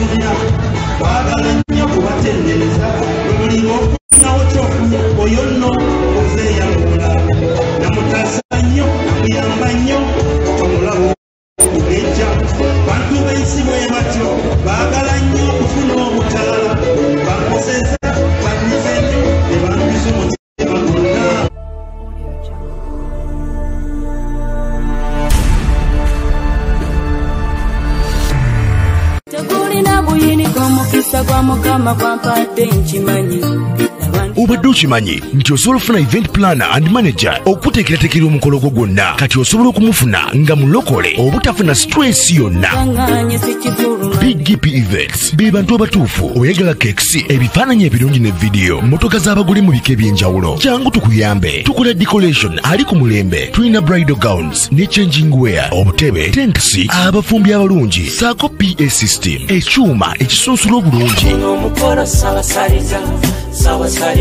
basomya baagala nnyo kubatendereza omulimu okunawo kyokunya oyo nno ozeeyawula namutaasa nnyo namuyamba nnyo omulabo ejja bantu b'ensi bwe batyo baagala nnyo okufuna obutaala bakozesa bandize nnyo ne bandiza omutima gwonna. Tegulina buyini gw'omukisa gwa Mukama gwampadde nkimanyi. Obadde okimanyi nti osobola okufuna event planner and manager okuteekerateekera omukolo gwo gwonna kati osobola okumufuna nga mulokole obutafuna stress yonna. Big GP Events be bantu abatuufu oyagala kekisi ebifaananyi ebirungi ne vidiyo motoka z'abagole mu bika eby'enjawulo jangu tukuyambe tukola decoration ali ku mulembe tulina bridal gowns ne changing wear obutebe tentsi abafumbi abalungi saako PA system ekyuma ekisunsula obulungi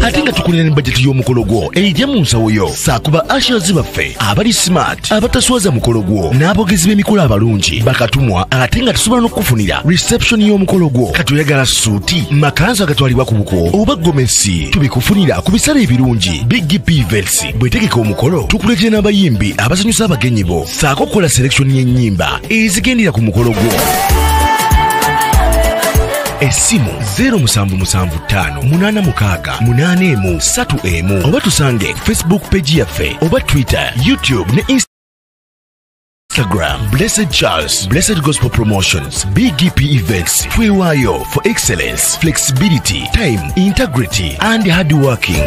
ate nga tukulira ne bajeti y'omukolo gwo ejja mu nsawo yo saakuba ashers baffe abali smart abataswaza mukolo gwo n'abogezi b'emikolo abalungi bakatumwa ate nga tusobola n'okukufunira reception y'omukolo gwo katoyagala suuti makanzu agatwalibwa ku buko oba gomesi tubikufunira ku bisale ebirungi. Big GP Events bwetegeka omukolo tukuletera n'abayimbi abasanyusa abagenyi bo saako okukola selection y'ennyimba ezigendera ku mukolo gwo. Essimu 07758683 oba tusange Facebook page yaffe oba Twitter, YouTube ne Instagram. Blessed Charles, Blessed Gospel Promotions, Big GP Events. Twewaayo for excellence, flexibility, time, integrity and hard working.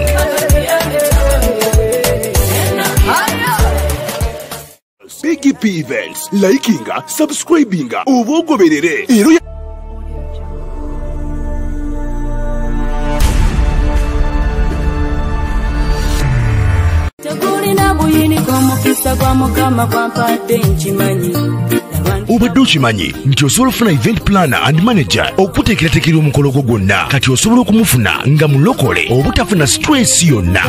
Big GP Events, likinga, subscribinga, obogoberere. Tegulina buyini gw'omukisa gwa Mukama gwampadde nkimanyi. Obadde okimanyi nti osobola okufuna event planner and manager okuteekerateekera omukolo gwo gwonna kati osobola okumufuna nga mulokole obutafuna stress yonna.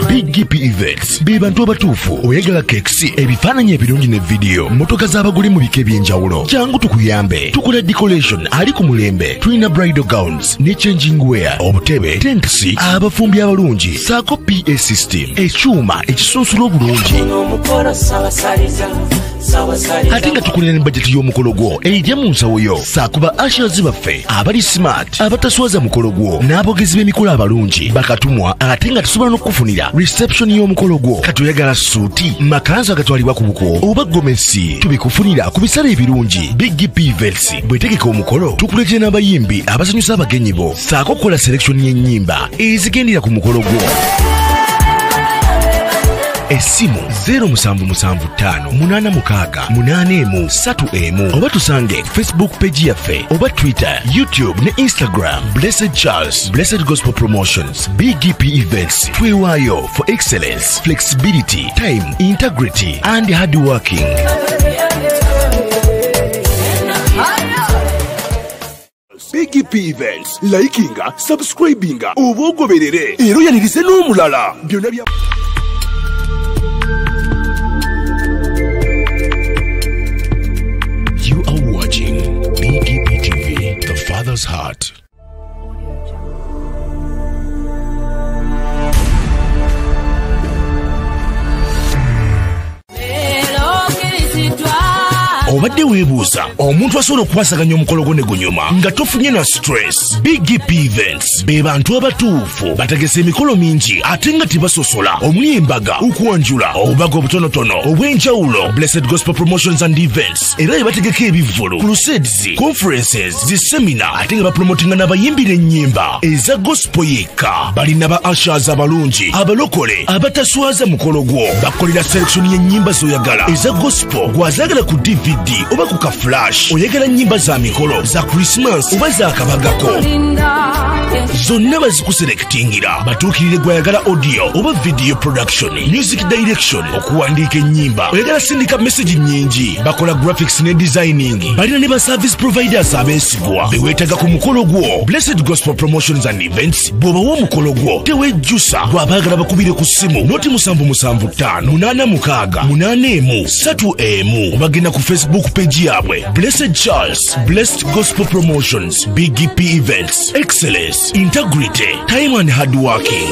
Big GP Events be bantu abatuufu oyagala kekisi ebifaananyi ebirungi ne vidiyo motoka z'abagole mu bika eby'enjawulo jangu tukuyambe tukola decoration ali ku mulembe tulina bridal gowns ne changing wear obutebe tentsi abafumbi abalungi saako PA system ekyuma ekisunsula obulungi ate nga tukulira ne bajeti y'omukolo gwo ejja mu nsawo yo saakuba ashers baffe abali smart abataswaza mukolo gwo n'abogezi b'emikolo abalungi bakatumwa ate nga tusobola n'okukufunira reception y'omukolo gwo katoyagala suuti makanzu agatwalibwa ku buko oba gomesi tubikufunira ku bisale ebirungi. Big GP Events bwetegeka omukolo tukuletera n'abayimbi abasanyusa abagenyi bo saako okukola selection y'ennyimba ezigendera ku mukolo gwo. Essimu 07758683 oba tusange Facebook page yaffe oba Twitter, YouTube ne Instagram. Blessed Charles, Blessed Gospel Promotions, Big GP Events. Twewaayo for excellence, flexibility, time, integrity and hard working. Big GP Events, likinga, subscribinga, obogoberere. Ero yanirize n'omulala. Byonna bya You are watching BGP TV, the Father's Heart. Obadde weebuuza omuntu asobola okukwasaganya omukolo gwo ne gunyuma nga tofunye na stress. Big GP Events be bantu abatuufu bategese emikolo mingi ate nga tebasosola omuli embaga okwanjula obubaga obutonotono obw'enjawulo. Blessed Gospel Promotions and Events era yebategeka ebivvulu, crusades, conferences, zisemina ate nga bapromotinga n'abayimbi n'ennyimba eza gospel yekka. Balina ba ushers abalungi abalokole abataswaza mukolo gwo bakolera selection y'ennyimba z'oyagala eza gospel gwazagala ku DVD oba ku ka flash oyagala nnyimba za mikolo za Christmas oba za kabagako. zonna bazikuselectingira batuukirire gwayagala audio oba video production, music direction, okuwandiika ennyimba, oyagala sindika message nnyingi, bakola graphics ne designing, balina ne ba service providers abeesigwa beweetaga ku mukolo gwo. Blessed Gospel Promotions and Events bw'obawa omukolo gwo tewejjusa, bw'abaagala bakubire ku ssimu noti 775-886-3 bagenda ku Facebook page yaabwe Blessed Charles, Blessed Gospel Promotions, BGP Events, Excellence, Integrity, Time and Hard Working.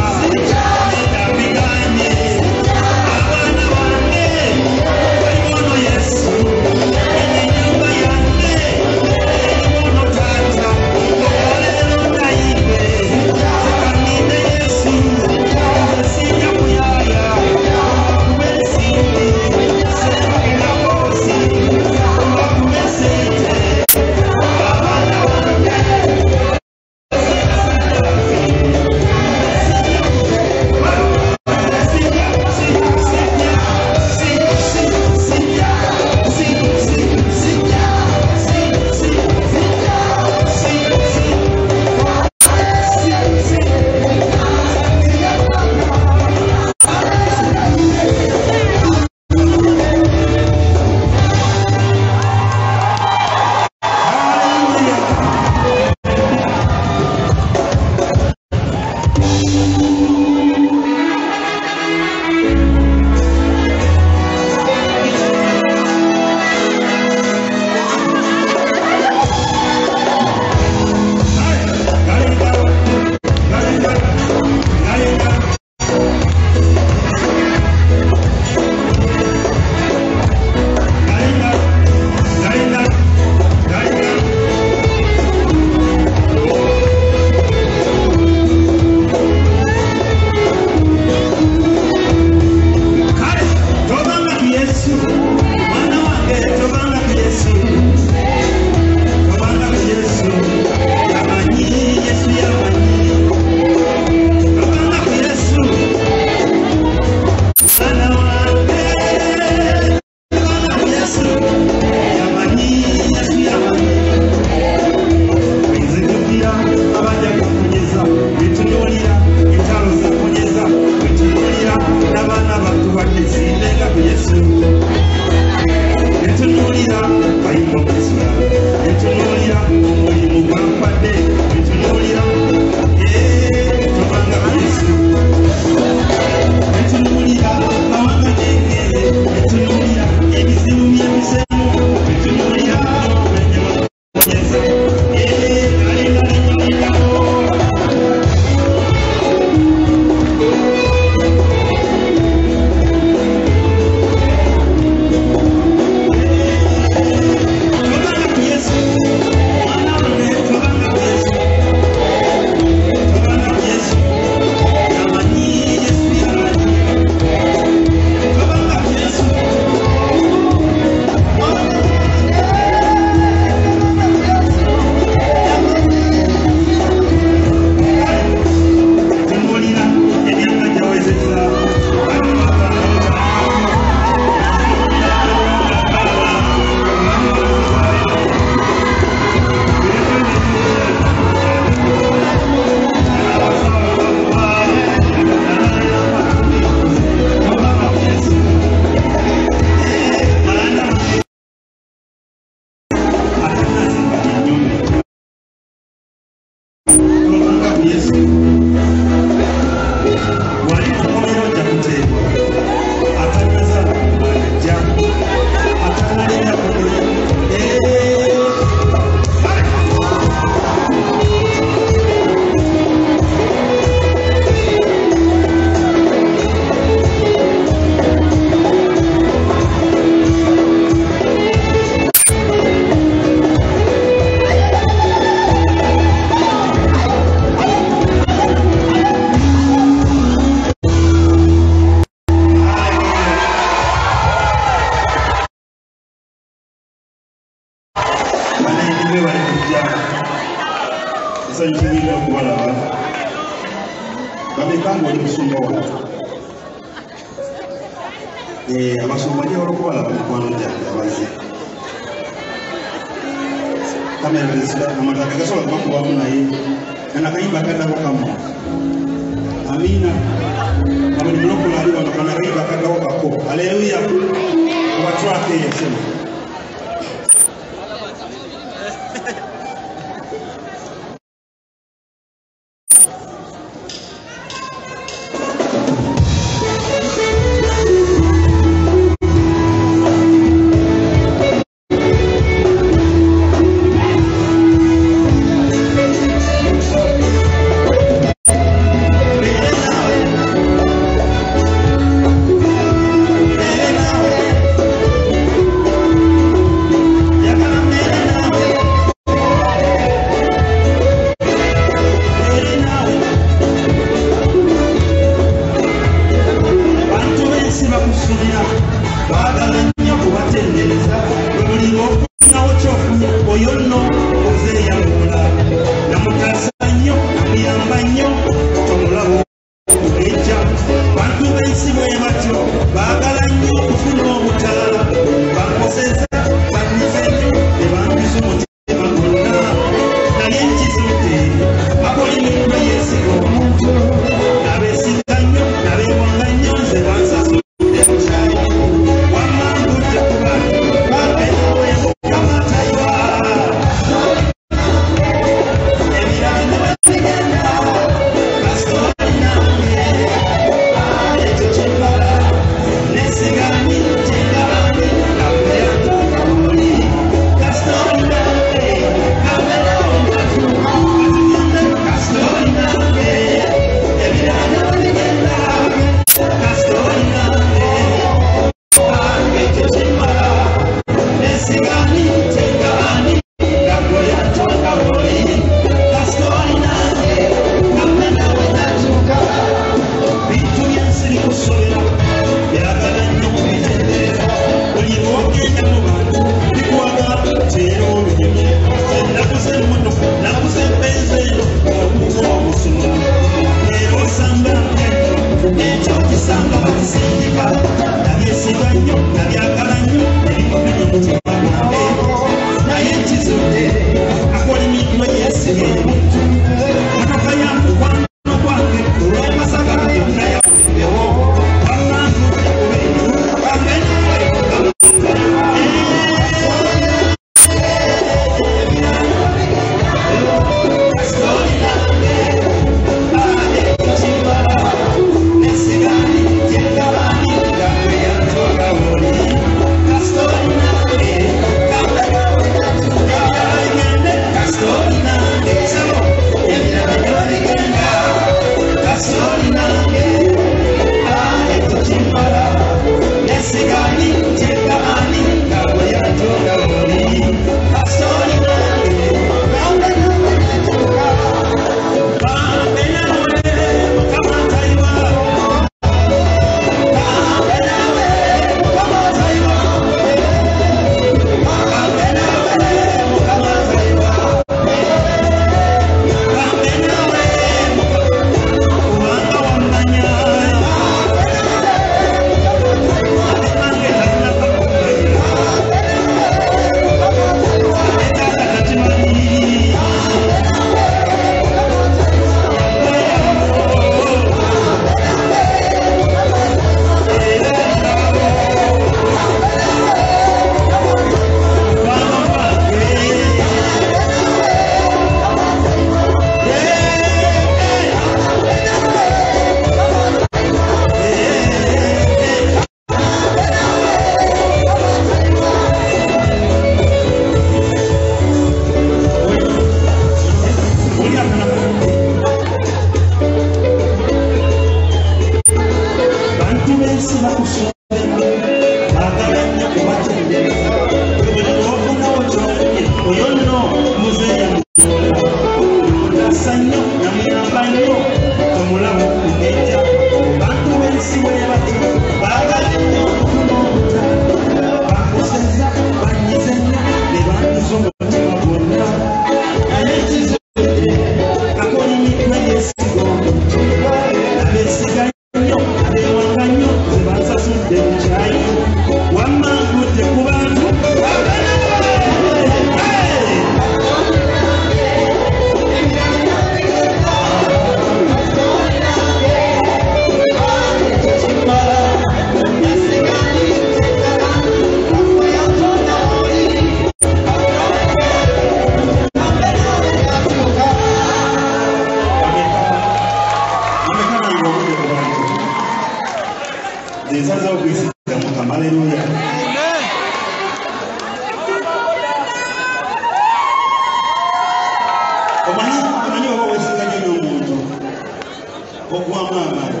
okuwamu amaanyi.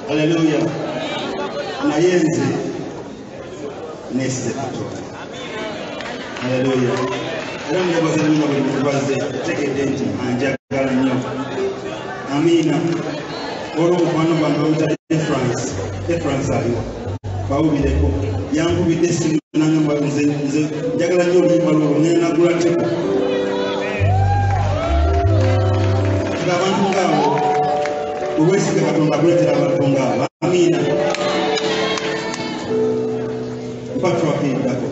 Haleluya. Naye nze neesize Katonda. Haleluya. Era mwebaze nnyo buli mubaze tegedde nti anjagala nnyo. Amiina. Olw'omukwano gwange bawuta Efrance aliwo. Bawubireko. Yankubidde essimu n'angamba nze njagala nnyo oluyimba lwolwo ngenda nagula teko. Abantu ng'abo obwesiga Katonda akuleetera abantu ng'abo. Amiina. Mpa twakiddako.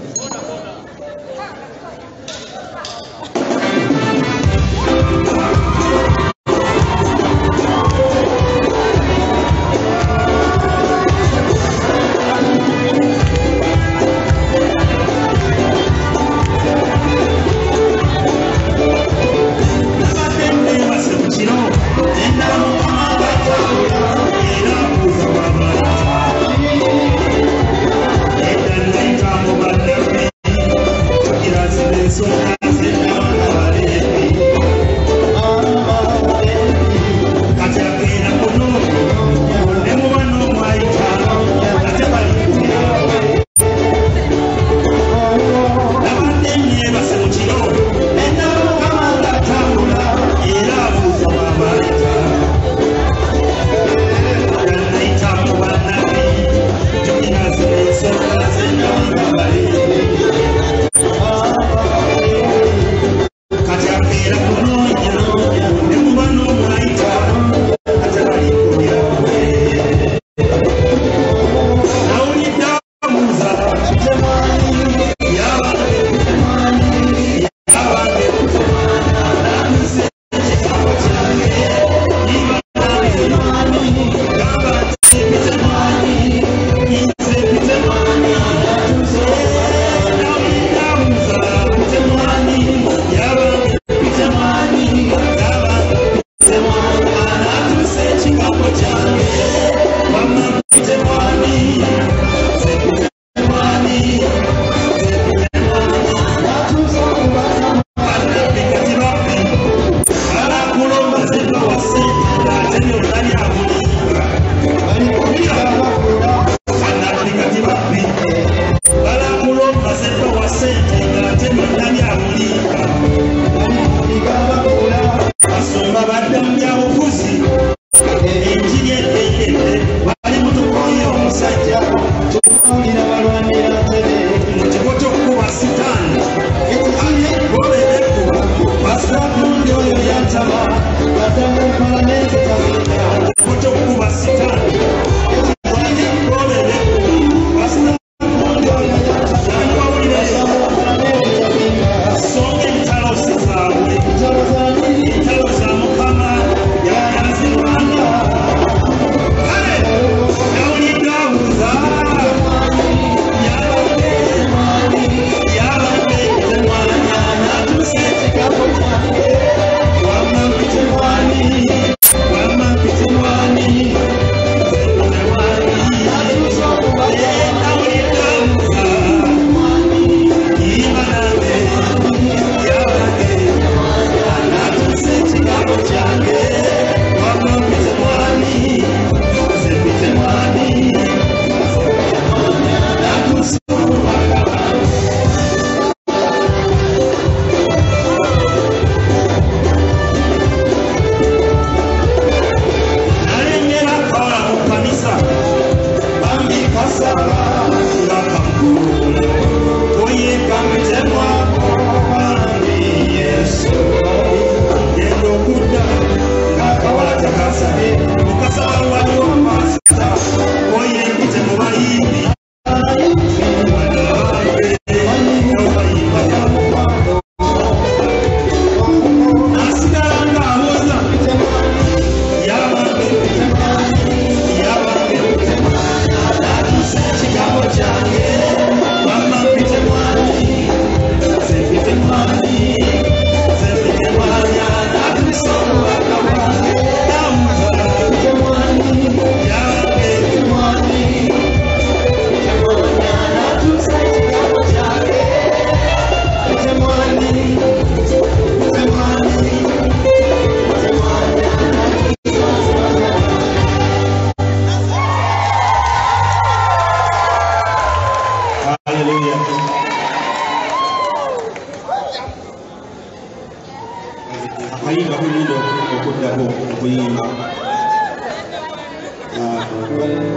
akayimba kulindo okuddako okuyimba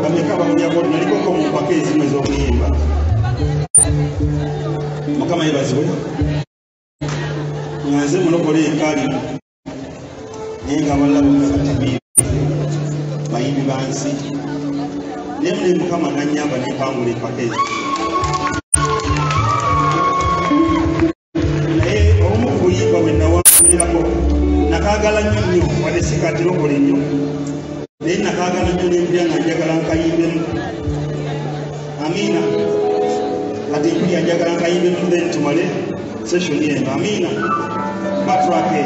bameka bamujako nalikoko mu mpaka ezimu ez'okuyimba mukama yebazibwe nga nze mulokole ekali naye nga balaba okufatabiiru bayimbi bansi naye mune mukama nanyamba nempangula empaka ezo naye omu kuyimba bwe nawulirako nakagala nnyo wadde sikatirokole nnyo naye nakagala nnyo nempulya nga njagala nkayimbemu amiina kati mpulya njagala nkayimbemu then tumale sessioni eno amiina batrake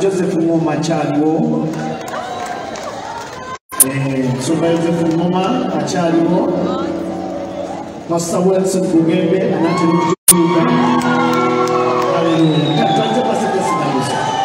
Joseph Ngoma Chaliwo Joseph Ngoma Chaliwo Pastor Wilson Bugembe anataka kujuga haleluya kataje paseke sinabusa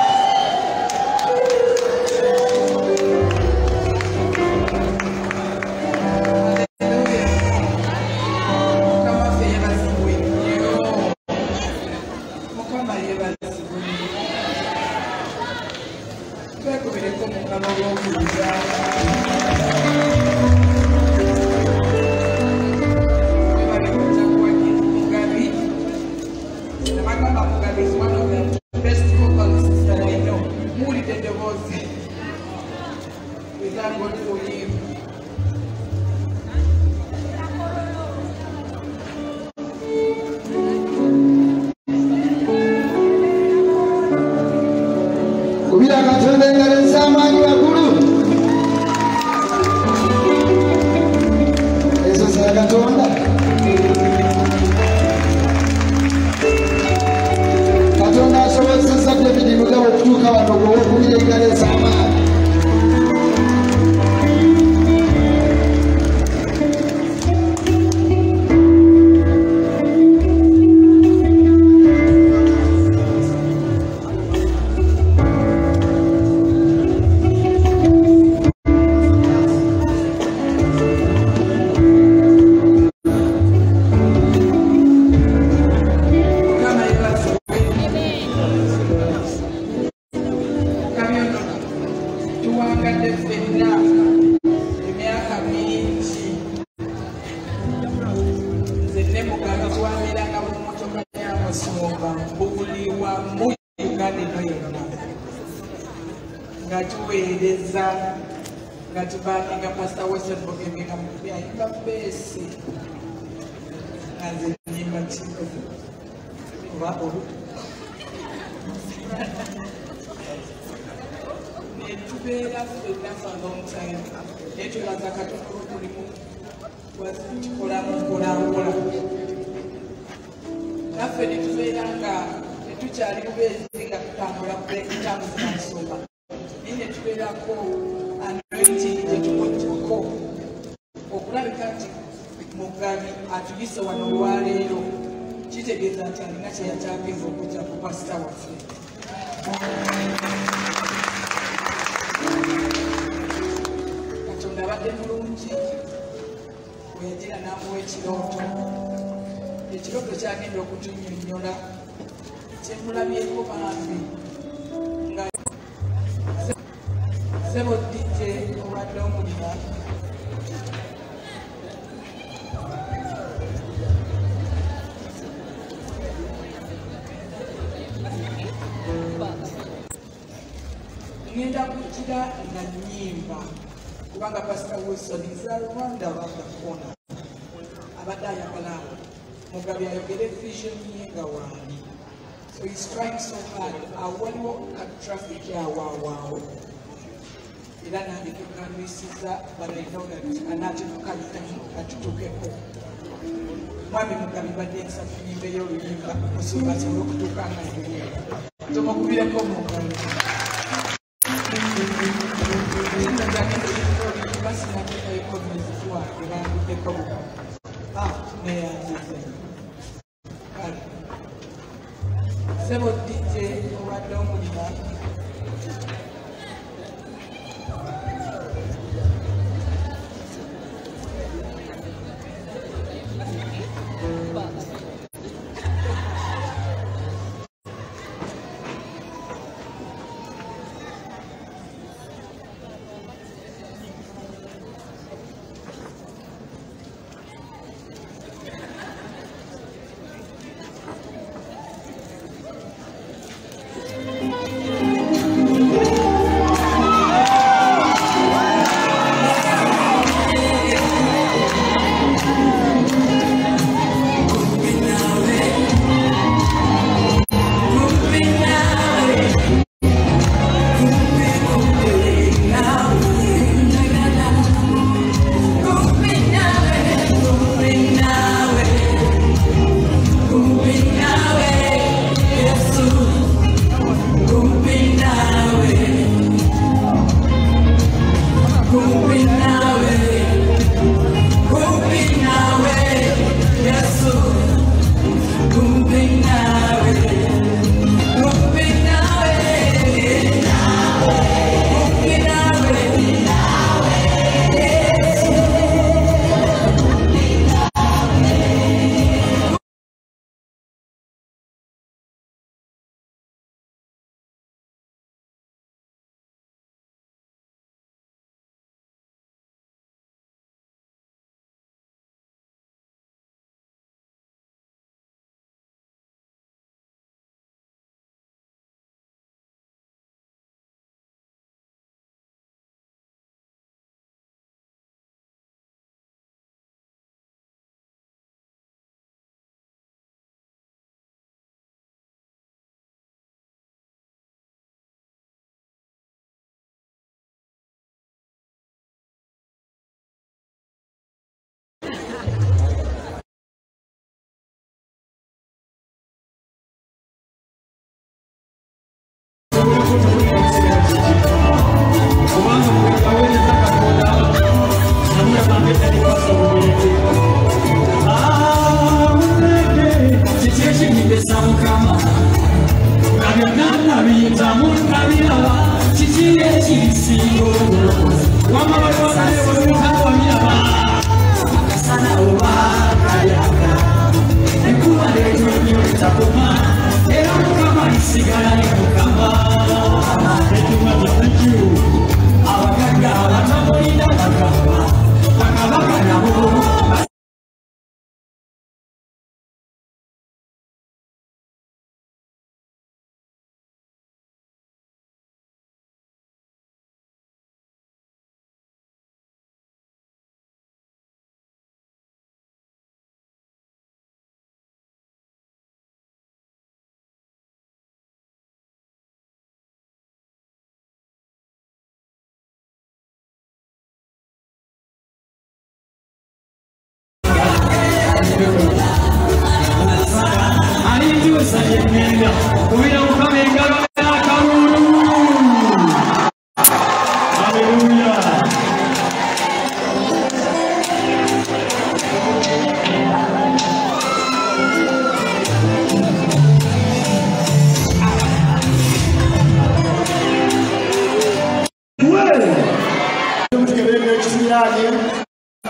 buli wamu Uganda eno yonna nga tuweereza nga tubaaninga Pastor Wilson Bugembe nga ayimba beesi nga nze nnyimba kiko oba olutu ne tubeera ffenna for a long time naye twebaza Katonda olw'omulimu tukolamu mpolampola naffe ne tubeera nga tetukyali bubeezi nga tutambula kulekitamu zinansoma naye ne tubeerako anointing gyetukotteko okulabika nti Mugabi atuyise wano olwaleero kitegeeza nti alina kyeyataakiza okujja ku pasita waffe Katonda abadde mulungi weyagira n'amuwa ekirooto kyagenda okutunnyonnyola kyemulabyeko bambi nga sebo DJ obadde omulira ngenda kugira nga nnyimba kubanga Pastor Wilson is around about the corner abadde ayagala Mugabi ayogere vision ye nga waani so he's trying so hard awaliwo ka traffic yawaawaawo era nange tukanwisiza banainoga nti anaatitukalikanyi atutukeko mwami Mugabi badde nsatu nyimba ey'oluyimba musumba kiba okutuuka nga yeyimba tomukubireko Mugabi Sebo DJ obadde omulira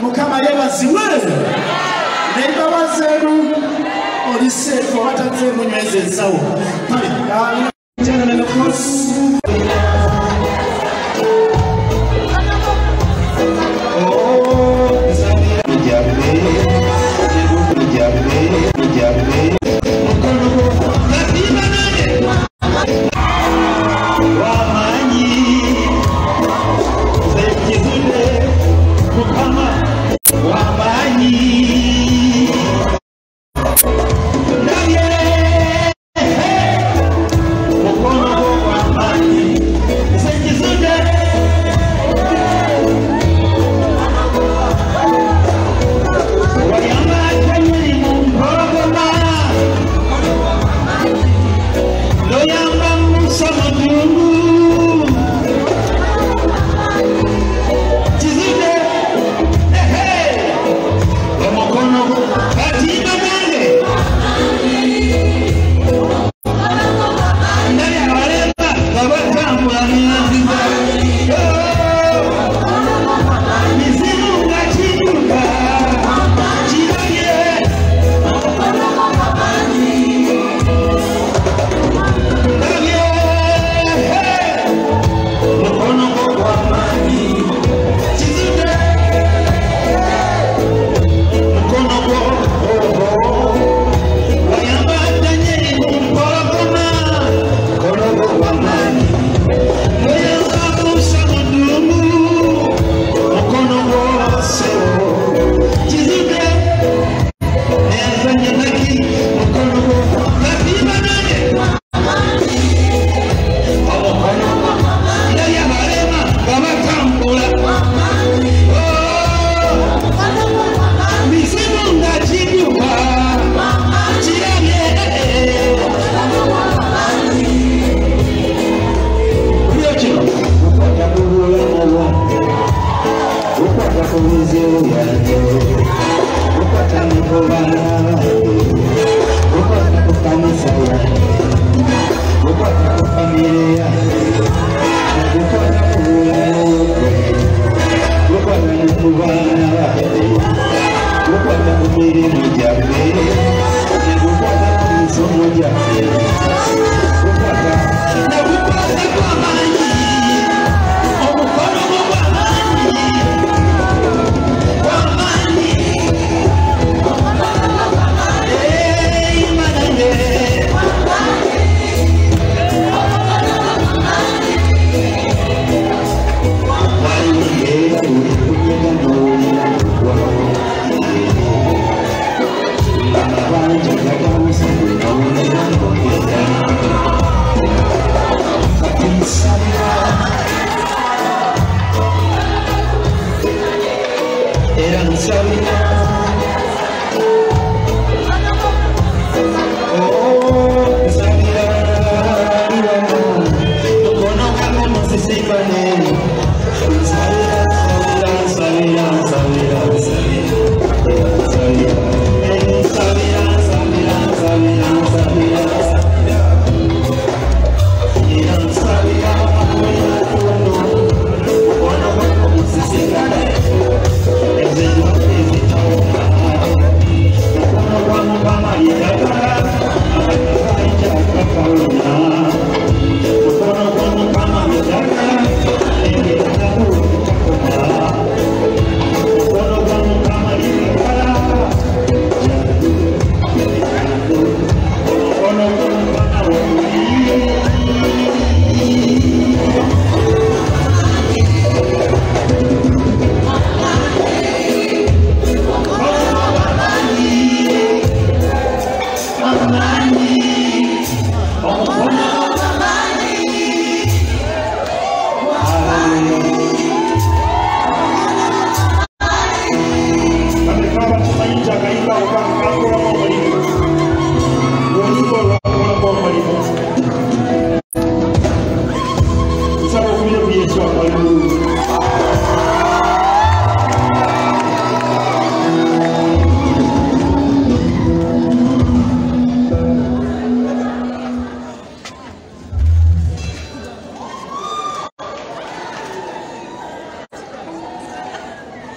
Mukama yebaziwe neiba wazeru oliseko watanze munyweze nsawo tena na cross Hey!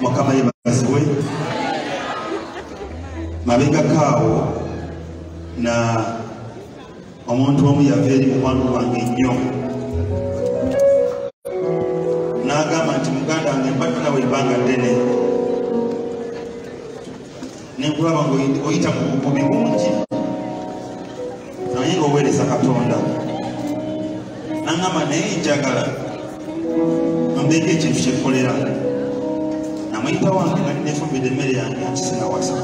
Mukama yebazibwe mabega kaawo na omuntu omu yava eri mukwano gwange nnyo n'agamba nti muganda wange mbadde nawe ebbanga ddene nenkulaba ng'oyita mu bukubi bungi naye ng'oweereza Katonda n'aŋŋamba naye njagala mbeeko ekintu kyekkolera namuyita wange nga nefumbidde emmere yange nkisinawasa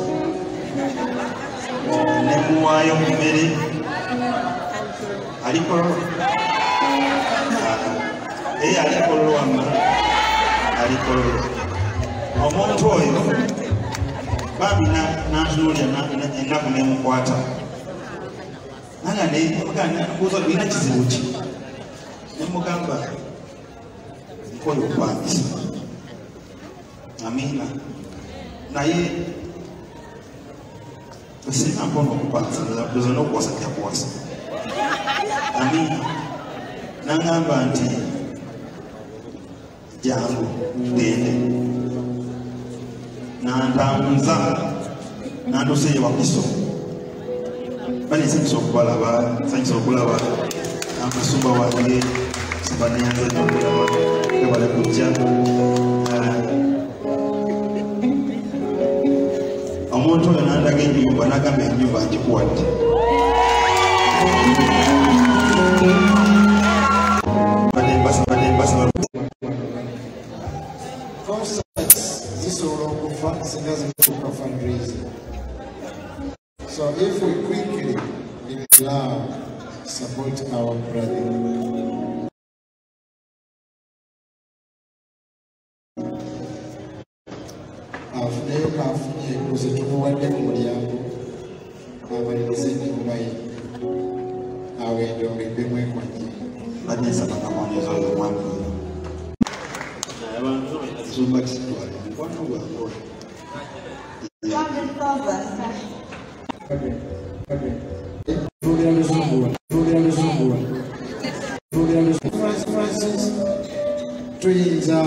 nemuwaayo ku mmere alikololo alikololo wamma alikololo omuntu oyo bambi nantunuulya ennaku nemukwata nanga olina kizibu ki nemugamba nkola okwangisa amina naye singa mpona okukwanisa doza n'okuwasa kyakuwasa amina nangamba nti jangu tugende nantambuza nantuusa eyo wakiso bane nsanyusa okubalaba nsanyusa okulaba amasumba wange sumba neyanza nnyo okulaba ebale kujja omuntu oyo nandaga ennyumba nagamba ennyumba ngikuwadde So if we quickly in love support our brother. Afuneyo kafunye kuze tumuwadde mu mulyango abalirize ennyumba ye awendo ng'ebbemu ekwanye banesaba kamonyezo oyo omwami oyo abantu zumba kisitwale mukwano gwange Francis tuyinza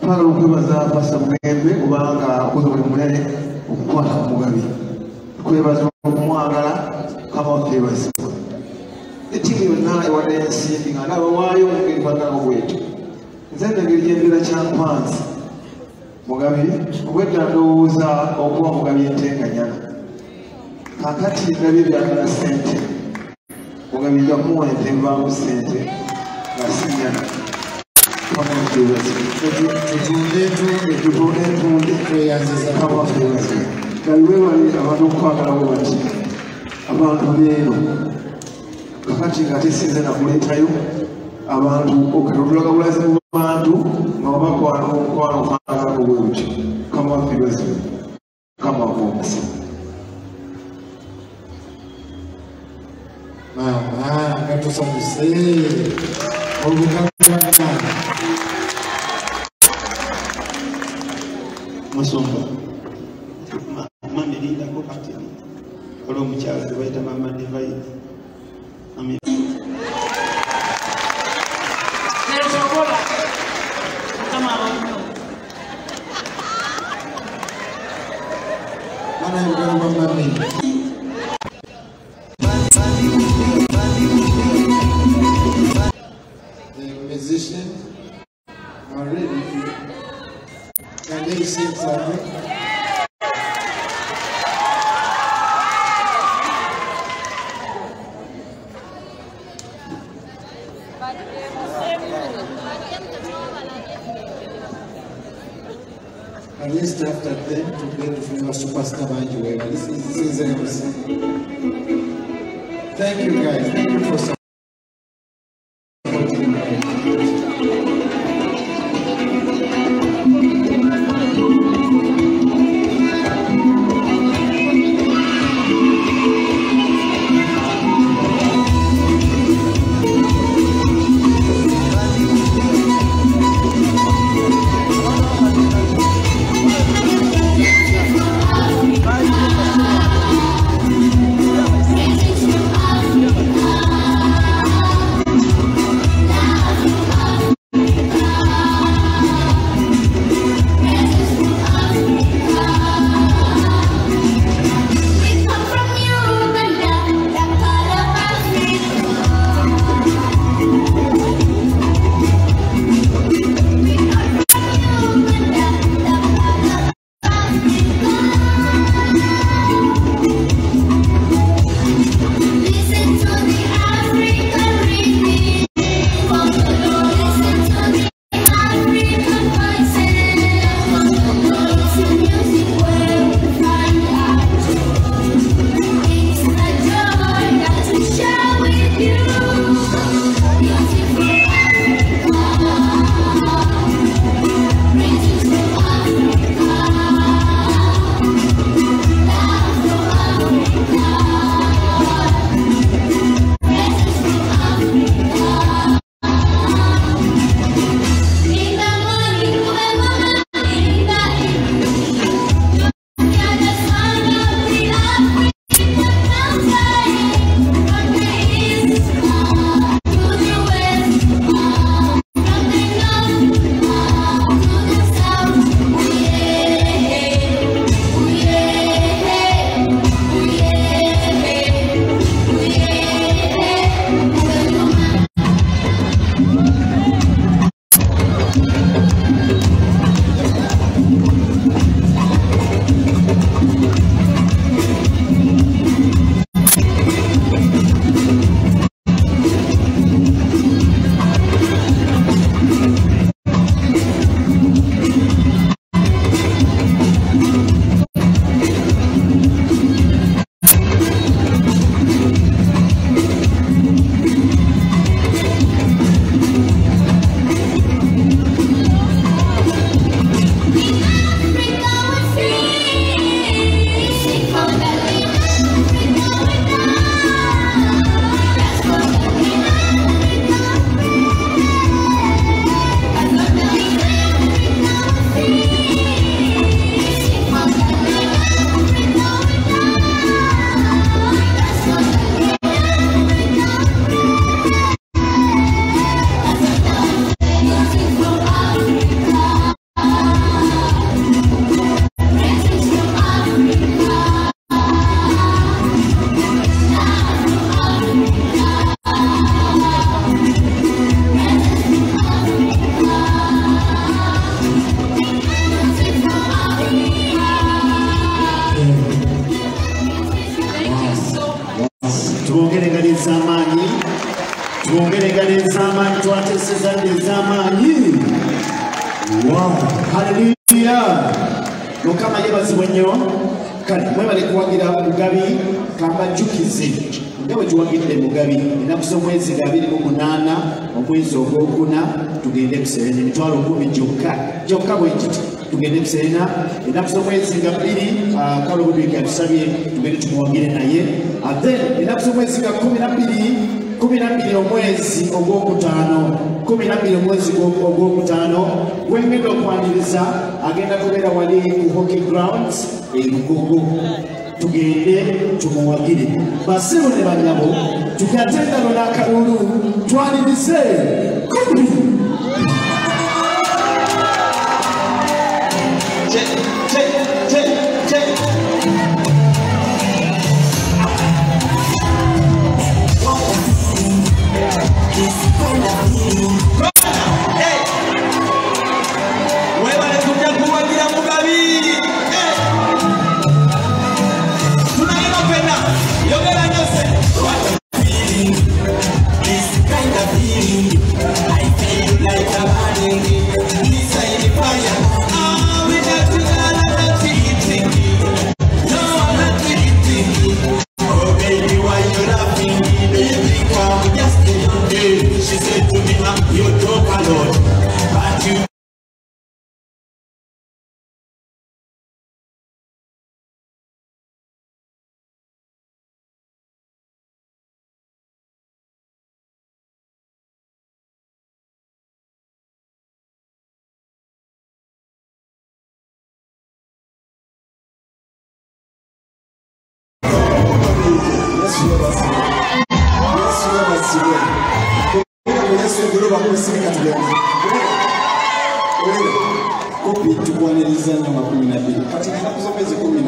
twagala okwebaza pasa Mugembe kubanga akoze buli munene okukwata ku mugabi tukwebaza okumwagala kama wakebazibwa etiimu yonna ewadde ensimbi nga nabawaayo mungeri kwagala obwetu nze nengeri gyembeera kyankwanzi mugabi obwedda ndowooza okuba mugabi entenkanyana kakati ndabye byagala sente mugabi nja kumuwa ente evaamu sente nga sinyana tutunde entunde tweyanziza kamafeebazi gali webali abantu okukwagala bwe bati abantu beeno kakati nga tesinze nakuleetayo abantu okatotulaga bulazi mu bantu nga babakwano omukwano kwagako bwe butyo kamafeebazi kamakomesa nga tusanyuse olugagana musumba mami lindako kati oli omukyala tebayita mama divine The musicians are ready. Can they sing something? At least after them to get to flavor superstar Banjo. This is MC. Thank you guys. Thank you for supporting. twongeregana ez'amaanyi twateseza ez'amaanyi. Haleluya. Mukama yebazibwe nnyo. Kale mwebale kuwagira Mugabi kambajjukize nga bwe tuwagidde Mugabi ennaku z'omwezi 28 omwezi ogwokuna tugende kuserena emitwalo 10 gyokka bwe kiti tugende kuserena ennaku z'omwezi 2 Kale Obudwig atusabye tugende tumuwagire naye ate ennaku z'omwezi 12 omwezi ogwokutaano 12 omwezi ogwokutaano gwengenda okwaniriza agenda kubeera wali ku hockey grounds Ebugogo tugende tumuwagire basiru ne banyabo tugate engalo n'akalulu twanirize kumi kopi tukwaniriza nnyo nga 12 kati ennaku z'omwezi 14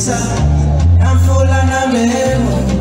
I'm full and I'm able.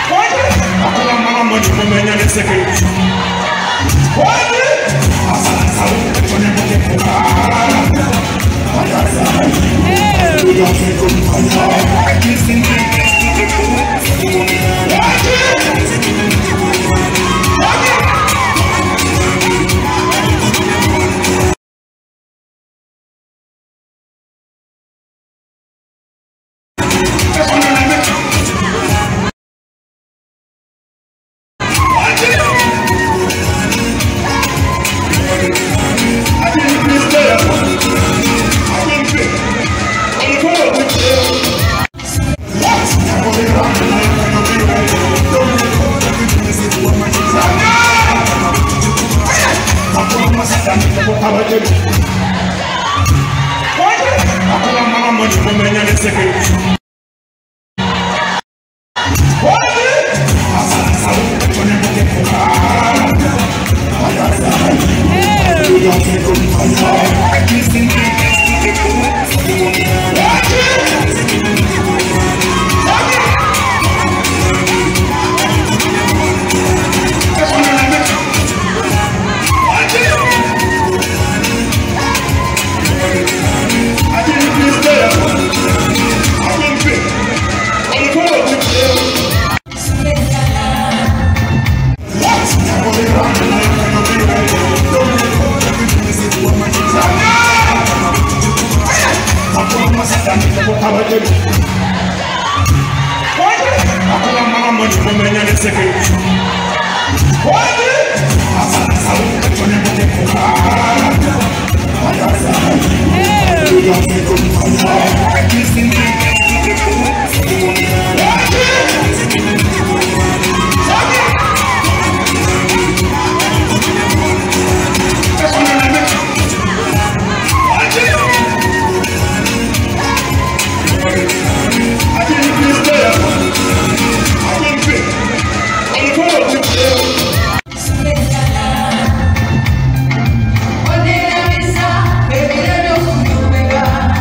What? Baby, let me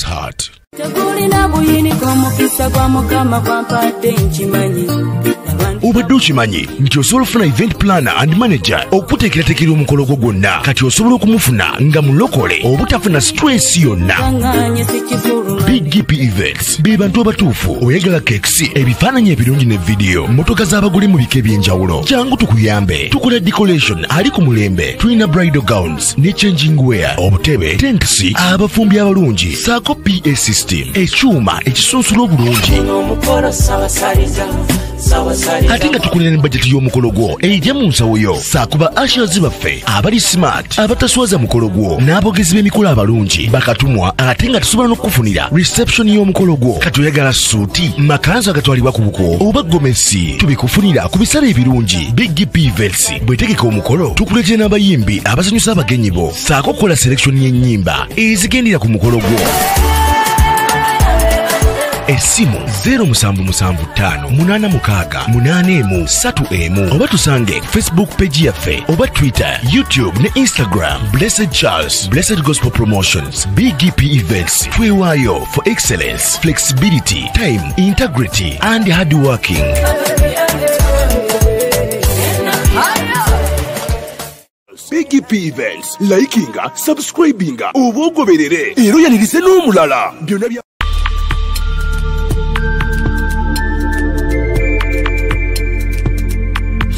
Heart. Obadde okimanyi nti osobola okufuna event planner and manager okuteekerateekera omukolo gwo gwonna kati osobola okumufuna nga mulokole obutafuna stress yonna. BGP Events be bantu abatuufu oyagala kekisi ebifaananyi ebirungi ne vidiyo motoka z'abagole mu bika eby'enjawulo jangu tukuyambe tukola decoration ali ku mulembe tulina bridal gowns ne changing wear obutebe tenkisi abafumbi abalungi saako PA system ekyuma ekisunsula obulungi ate nga tukulira ne bajeti y'omukolo gwo ejja mu nsawo yo saakuba ashers baffe abali smart abataswaza mukolo gwo n'abogezi b'emikolo abalungi bakatumwa ate nga tusobola n'okukufunira reception y'omukolo gwo kati oyagala suuti makanzu agatwalibwa ku buko oba gomesi tubikufunira ku bisale ebirungi BGP Events bwetegeka omukolo tukuletera n'abayimbi abasanyusa abagenyi bo saako kukola selection y'ennyimba ezigendera ku mukolo gwo. Esimu 07758683 oba tusange Facebook page yaffe oba Twitter, YouTube ne Instagram. Blessed Charles, Blessed Gospel Promotions, BGP Events. Twewaayo for excellence, flexibility, time, integrity and hard working. BGP Events, likinga, subscribinga, obogoberere, era yanirize n'omulala. Byonna bya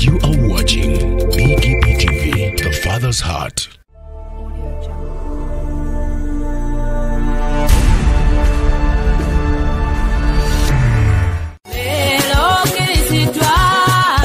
You are watching BGP TV, the Father's Heart.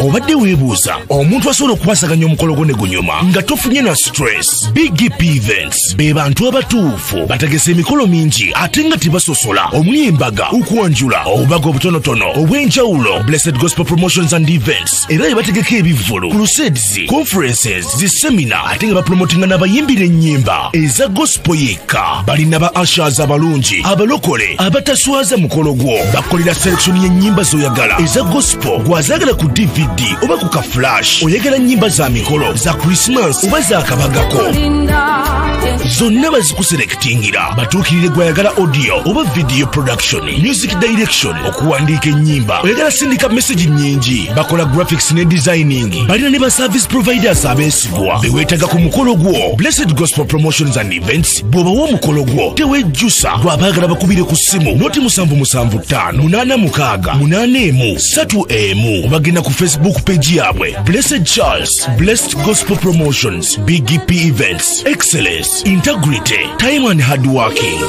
Obadde weebuuza omuntu asobola okukwasaganya omukolo gwo ne gunyuma nga tofunye na stress. BGP Events be bantu abatuufu bategese emikolo mingi ate nga tebasosola omuli embaga okwanjula obubaga obutonotono obw'enjawulo. Blessed Gospel Promotions and Events era ebategeka ebivvulu crusades, conferences, zisemina ate nga bapromotinga n'abayimbira ennyimba eza gospel yekka. Balina ba ushers abalungi abalokole abataswaza mukolo gwo bakolera selection y'ennyimba z'oyagala eza gospel gwazagala ku DVD oba ku ka flash oyagala nnyimba za mikolo za Christmas oba za kabagako zonna bazikuselectingira batuukirire gwayagala audio oba video production, music direction, okuwandiika ennyimba oyagala sindika message nnyingi bakola graphics ne designing. Balina ne ba service providers abeesigwa beweetaga ku mukolo gwo. Blessed Gospel Promotions and Events bw'obawa omukolo gwo tewejjusa lw'abaagala bakubire ku ssimu noti 7758683 obagenda ku Facebook page yabwe Blessed Charles, Blessed Gospel Promotions, BGP Events, excellence, integrity, time and hard working.